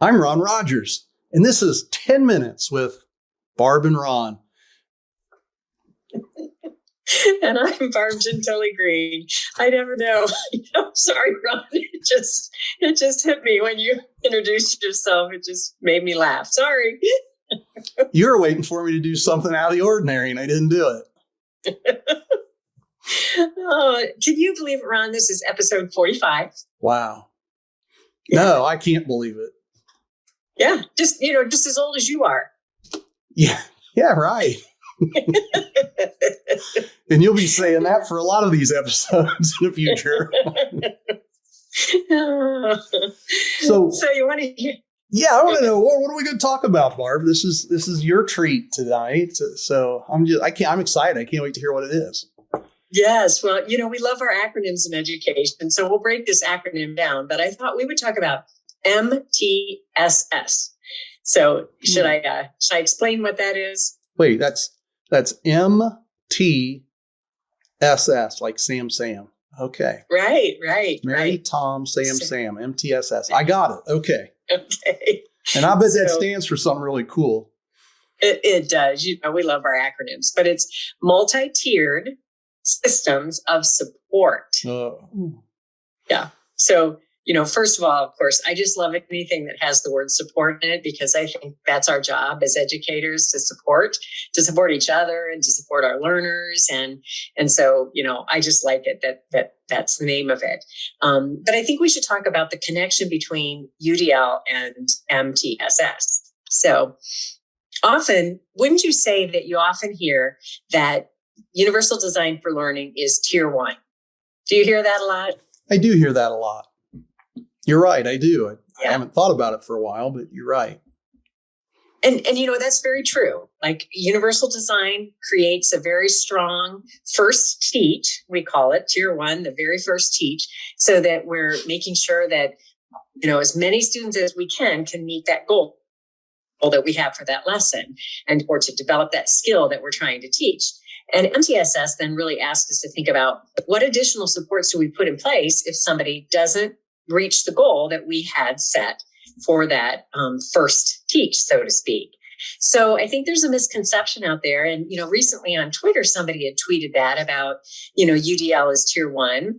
I'm Ron Rogers, and this is 10 Minutes with Barb and Ron. And I'm Barb Green. I never know. Sorry, Ron. It just hit me when you introduced yourself. It just made me laugh. Sorry. You were waiting for me to do something out of the ordinary, and I didn't do it. Oh, can you believe it, Ron? This is episode 45. Wow. Yeah. No, I can't believe it. Yeah, just as old as you are. Yeah, right. And you'll be saying that for a lot of these episodes in the future. So you want to hear? Yeah, I want to know what are we going to talk about, Barb? This is your treat tonight. So I'm excited. I can't wait to hear what it is. Yes, well, we love our acronyms in education, so we'll break this acronym down. But I thought we would talk about MTSS. So should I explain what that is? Wait, that's MTSS, like Sam. Okay. Right. Mary, Tom, Sam, MTSS. I got it. Okay. Okay. And I bet that stands for something really cool. It does. We love our acronyms, but it's multi-tiered systems of support. Yeah. So, first of all, of course, I just love anything that has the word support in it, because I think that's our job as educators, to support each other and to support our learners. And so, I just like it that's the name of it. But I think we should talk about the connection between UDL and MTSS. So often, wouldn't you say that you often hear that Universal Design for Learning is Tier 1? Do you hear that a lot? I do hear that a lot. You're right. I do. I haven't thought about it for a while, but you're right. And that's very true. Like, Universal Design creates a very strong first teach. We call it Tier 1, the very first teach, so that we're making sure that, as many students as we can meet that goal that we have for that lesson, or to develop that skill that we're trying to teach. And MTSS then really asks us to think about what additional supports do we put in place if somebody doesn't reach the goal that we had set for that first teach, so to speak. So I think there's a misconception out there. And, recently on Twitter, somebody had tweeted that about, UDL is Tier 1.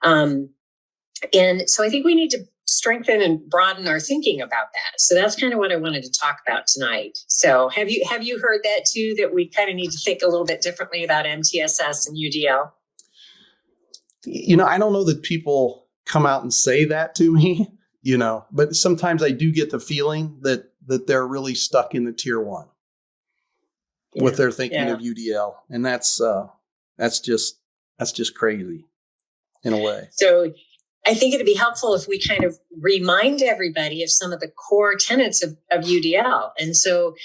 And so I think we need to strengthen and broaden our thinking about that. So that's kind of what I wanted to talk about tonight. So have you heard that too, that we kind of need to think a little bit differently about MTSS and UDL? I don't know that people come out and say that to me, but sometimes I do get the feeling that they're really stuck in the Tier 1 with their thinking of UDL. And that's just crazy in a way. So I think it'd be helpful if we kind of remind everybody of some of the core tenets of UDL. And so,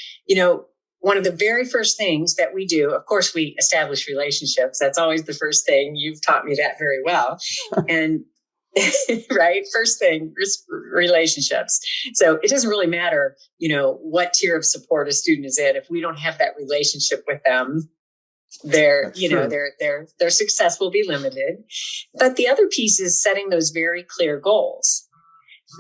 one of the very first things that we do, of course, we establish relationships. That's always the first thing. You've taught me that very well. And right, first thing, relationships. So it doesn't really matter, what tier of support a student is in. If we don't have that relationship with them, their success will be limited. But the other piece is setting those very clear goals.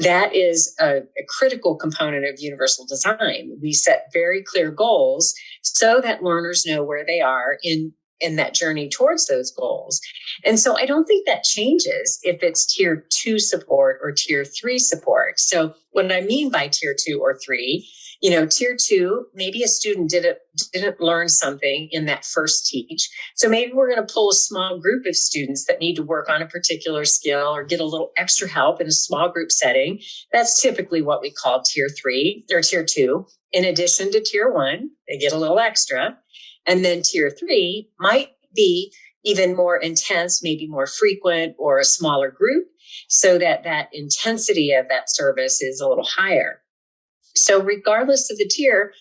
That is a critical component of universal design. We set very clear goals so that learners know where they are in that journey towards those goals. And so I don't think that changes if it's Tier 2 support or Tier 3 support. So what I mean by Tier 2 or 3, Tier 2, maybe a student didn't learn something in that first teach. So maybe we're going to pull a small group of students that need to work on a particular skill or get a little extra help in a small group setting. That's typically what we call Tier 3 or Tier 2. In addition to Tier 1, they get a little extra. And then Tier 3 might be even more intense, maybe more frequent, or a smaller group, so that intensity of that service is a little higher. So regardless of the tier,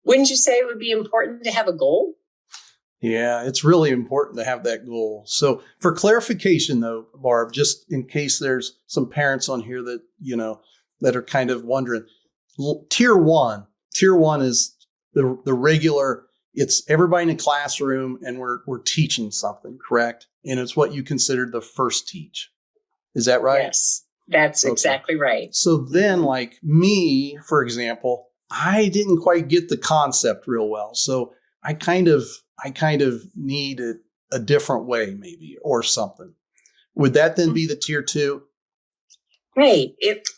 wouldn't you say it would be important to have a goal? Yeah, it's really important to have that goal. So for clarification, though, Barb, just in case there's some parents on here that, that are kind of wondering, Tier 1 is the regular. It's everybody in a classroom and we're teaching something, correct? And it's what you considered the first teach. Is that right? Yes. That's Okay. exactly right. So then, like me, for example, I didn't quite get the concept real well. So I kind of need it a different way, maybe, or something. Would that then be the tier 2? Right.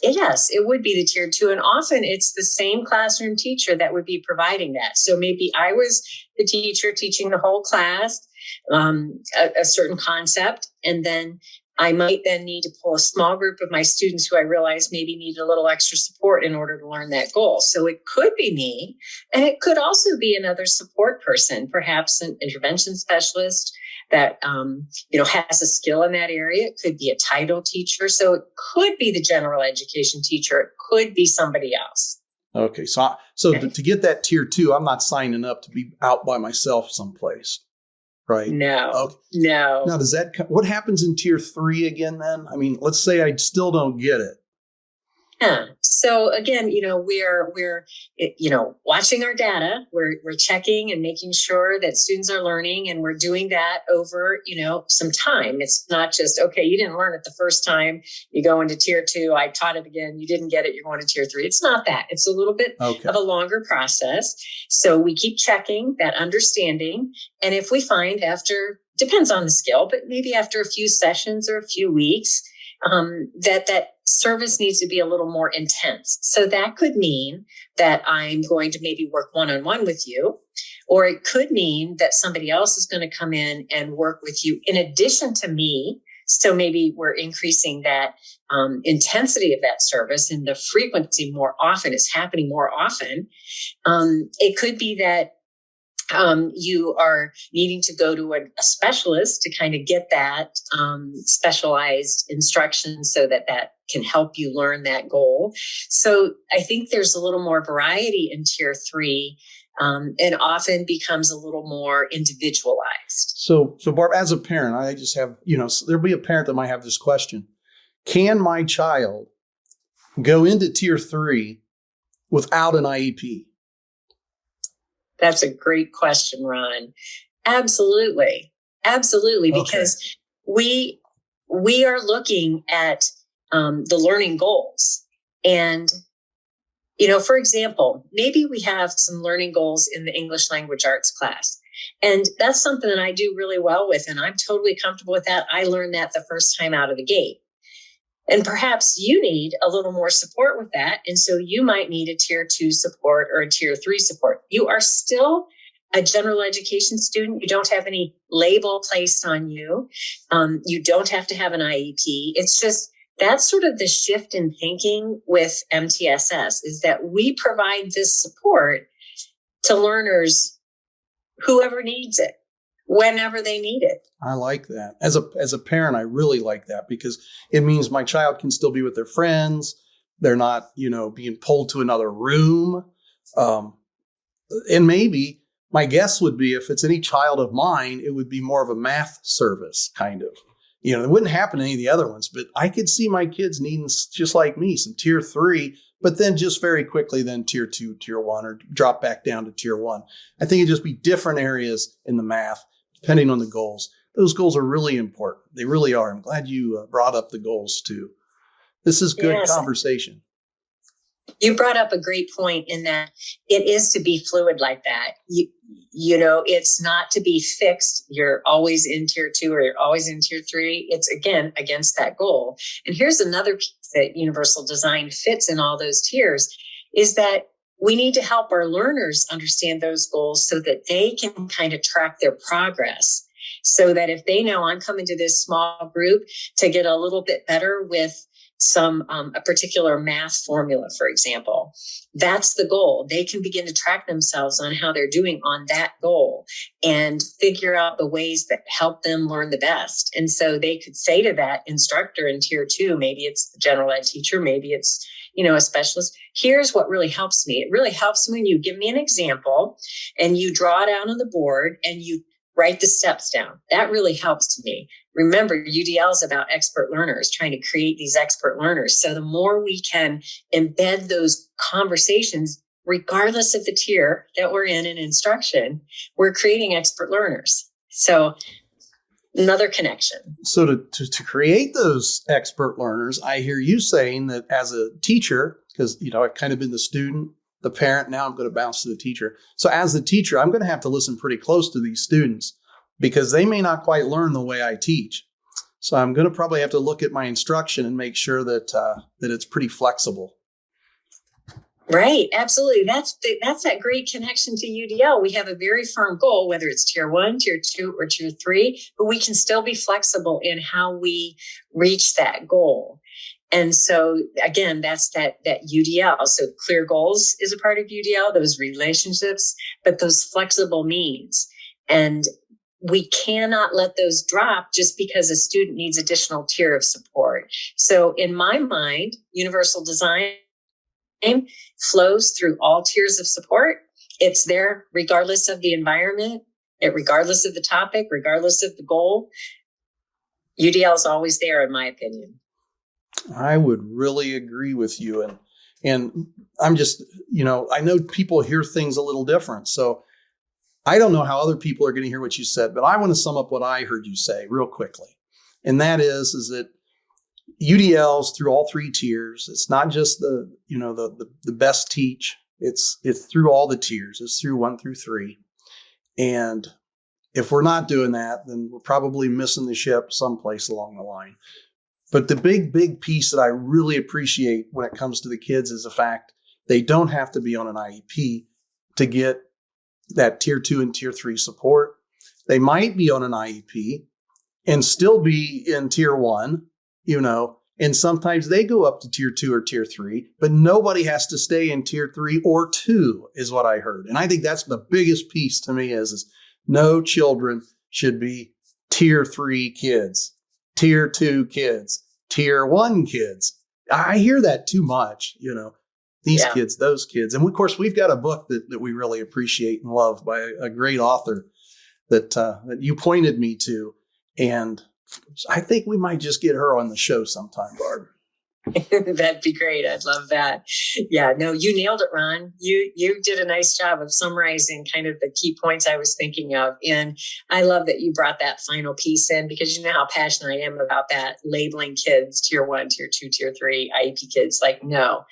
Yes, it would be the tier 2. And often it's the same classroom teacher that would be providing that. So maybe I was the teacher teaching the whole class a certain concept. And then I might then need to pull a small group of my students who I realize maybe need a little extra support in order to learn that goal. So it could be me, and it could also be another support person, perhaps an intervention specialist that has a skill in that area. It could be a title teacher. So it could be the general education teacher. It could be somebody else. Okay. So to get that tier 2, I'm not signing up to be out by myself someplace. Right. No. Okay. No. Now, what happens in tier 3 again then? I mean, let's say I still don't get it. Yeah. So again, we're watching our data. We're checking and making sure that students are learning, and we're doing that over, some time. It's not just, okay, you didn't learn it the first time, you go into tier 2, I taught it again, you didn't get it, you're going to tier 3. It's not that. It's a little bit of a longer process. So we keep checking that understanding. And if we find depends on the skill, but maybe after a few sessions or a few weeks, that service needs to be a little more intense. So that could mean that I'm going to maybe work one-on-one with you, or it could mean that somebody else is going to come in and work with you in addition to me. So maybe we're increasing that intensity of that service, and the frequency more often is happening more often. It could be that you are needing to go to a specialist to kind of get that specialized instruction so that can help you learn that goal. So I think there's a little more variety in tier 3, and often becomes a little more individualized. So Barb, as a parent, I just have, there'll be a parent that might have this question. Can my child go into tier 3 without an IEP? That's a great question, Ron. Absolutely. Absolutely. Because we are looking at the learning goals. And, for example, maybe we have some learning goals in the English language arts class. And that's something that I do really well with. And I'm totally comfortable with that. I learned that the first time out of the gate. And perhaps you need a little more support with that. And so you might need a tier 2 support or a tier 3 support. You are still a general education student. You don't have any label placed on you. You don't have to have an IEP. It's just, that's sort of the shift in thinking with MTSS, is that we provide this support to learners, whoever needs it, whenever they need it. I like that. As a parent, I really like that, because it means my child can still be with their friends. They're not, being pulled to another room. And maybe my guess would be, if it's any child of mine, it would be more of a math service kind of. It wouldn't happen to any of the other ones, but I could see my kids needing, just like me, some tier 3, but then just very quickly then tier 2, tier 1, or drop back down to tier 1. I think it'd just be different areas in the math, depending on the goals. Those goals are really important. They really are. I'm glad you brought up the goals too. This is good conversation. You brought up a great point in that it is to be fluid like that. It's not to be fixed. You're always in tier 2 or you're always in tier 3. It's, again, against that goal. And here's another piece that universal design fits in all those tiers, is that we need to help our learners understand those goals so that they can kind of track their progress. So that if they know I'm coming to this small group to get a little bit better with a particular math formula, for example, that's the goal. They can begin to track themselves on how they're doing on that goal and figure out the ways that help them learn the best. And so they could say to that instructor in tier 2, maybe it's the general ed teacher, maybe it's, a specialist. Here's what really helps me. It really helps me when you give me an example and you draw it out on the board and you write the steps down. That really helps me. Remember, UDL is about expert learners, trying to create these expert learners. So the more we can embed those conversations, regardless of the tier that we're in instruction, we're creating expert learners. So another connection. So to create those expert learners, I hear you saying that as a teacher, because, I've kind of been the student, the parent, now I'm going to bounce to the teacher. So as the teacher, I'm going to have to listen pretty close to these students because they may not quite learn the way I teach. So I'm going to probably have to look at my instruction and make sure that it's pretty flexible. Right. Absolutely. That's that great connection to UDL. We have a very firm goal, whether it's tier 1, tier 2, or tier 3, but we can still be flexible in how we reach that goal. And so again, that's that UDL. So clear goals is a part of UDL, those relationships, but those flexible means. And we cannot let those drop just because a student needs additional tier of support. So in my mind, universal design flows through all tiers of support. It's there regardless of the environment, regardless of the topic, regardless of the goal. UDL is always there, in my opinion. I would really agree with you. And I'm just, I know people hear things a little different. So I don't know how other people are going to hear what you said, but I want to sum up what I heard you say real quickly. And that is that UDLs through all 3 tiers. It's not just the best teach. It's through all the tiers. It's through 1 through 3. And if we're not doing that, then we're probably missing the ship someplace along the line. But the big piece that I really appreciate when it comes to the kids is the fact they don't have to be on an IEP to get that tier 2 and tier 3 support. They might be on an IEP and still be in tier 1, and sometimes they go up to tier 2 or tier 3, but nobody has to stay in tier 3 or 2 is what I heard. And I think that's the biggest piece to me is no children should be tier 3 kids, tier 2 kids, tier 1 kids. I hear that too much, these kids, those kids. And of course, we've got a book that we really appreciate and love by a great author that you pointed me to. And I think we might just get her on the show sometime, Barb. That'd be great. I'd love that. Yeah, no, you nailed it, Ron. You did a nice job of summarizing kind of the key points I was thinking of. And I love that you brought that final piece in because you know how passionate I am about that, labeling kids, tier 1, tier 2, tier 3, IEP kids. Like, no,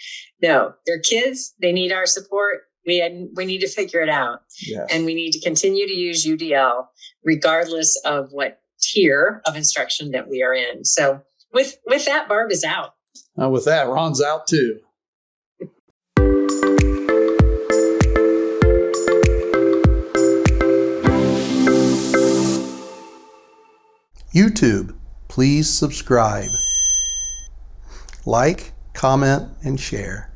they're kids. They need our support. We need to figure it out. Yes. And we need to continue to use UDL regardless of what tier of instruction that we are in. So with that, Barb is out. With that, Ron's out too. YouTube, please subscribe, like, comment, and share.